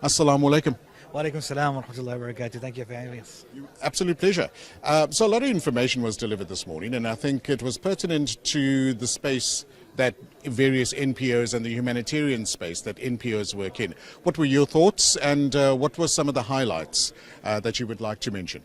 Assalamu alaikum. Wa alaikum salam wa rahmatullahi wa barakatuh. Thank you for having us. Absolute pleasure. So a lot of information was delivered this morning, and I think it was pertinent to the space that various NPOs and the humanitarian space that NPOs work in. What were your thoughts, and what were some of the highlights that you would like to mention?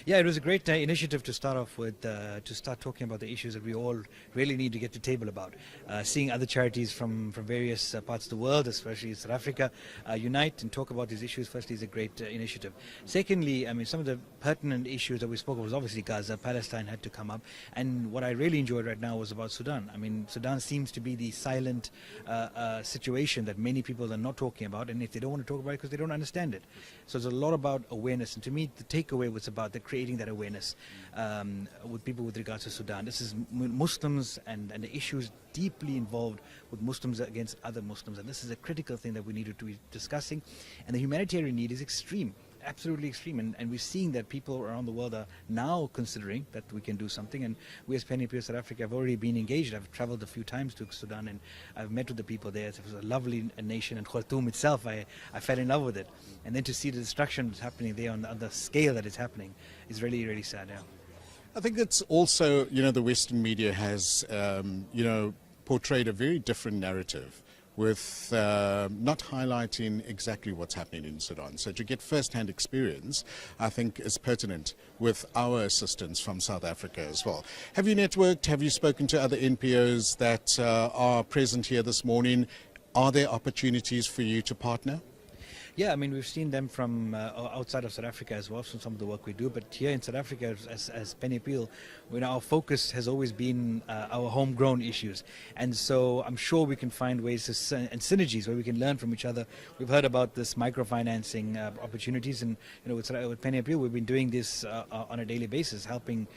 Yeah, it was a great initiative to start off with, to start talking about the issues that we all really need to get to the table about. Seeing other charities from various parts of the world, especially South Africa, unite and talk about these issues, firstly, is a great initiative. Secondly, I mean, some of the pertinent issues that we spoke of was obviously Gaza. Palestine had to come up. And what I really enjoyed right now was about Sudan. I mean, Sudan seems to be the silent situation that many people are not talking about, and if they don't want to talk about it, because they don't understand it. So there's a lot about awareness, and to me, the takeaway was about creating that awareness with people with regards to Sudan. This is Muslims and the issues deeply involved with Muslims against other Muslims, and this is a critical thing that we need to be discussing. And the humanitarian need is extreme, absolutely extreme, and we're seeing that people around the world are now considering that we can do something. And we as PNAP South Africa have already been engaged. I've traveled a few times to Sudan, and I've met with the people there. It was a lovely nation, and Khartoum itself, I fell in love with it. And then to see the destruction that's happening there on the scale that it's happening is really, really sad. Yeah. I think it's also, the Western media has, portrayed a very different narrative with not highlighting exactly what's happening in Sudan. So to get first-hand experience, I think, is pertinent with our assistance from South Africa as well. Have you networked? Have you spoken to other NPOs that are present here this morning? Are there opportunities for you to partner? Yeah, I mean, we've seen them from outside of South Africa as well, from some of the work we do. But here in South Africa, as PNAP, our focus has always been our homegrown issues. And so I'm sure we can find ways and synergies where we can learn from each other. We've heard about this microfinancing opportunities, and with PNAP, we've been doing this on a daily basis, helping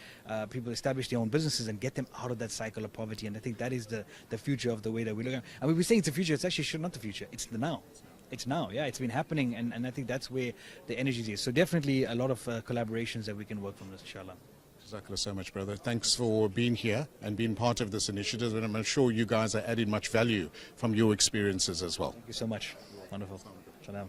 people establish their own businesses and get them out of that cycle of poverty. And I think that is the future of the way that we look at it. I mean, we're saying it's the future. It's actually not the future. It's the now. It's now, yeah, it's been happening, and I think that's where the energy is. So definitely a lot of collaborations that we can work from this, inshallah. Jazakallah so much, brother. Thanks for being here and being part of this initiative, and I'm sure you guys are adding much value from your experiences as well. Thank you so much. Wonderful. Salam.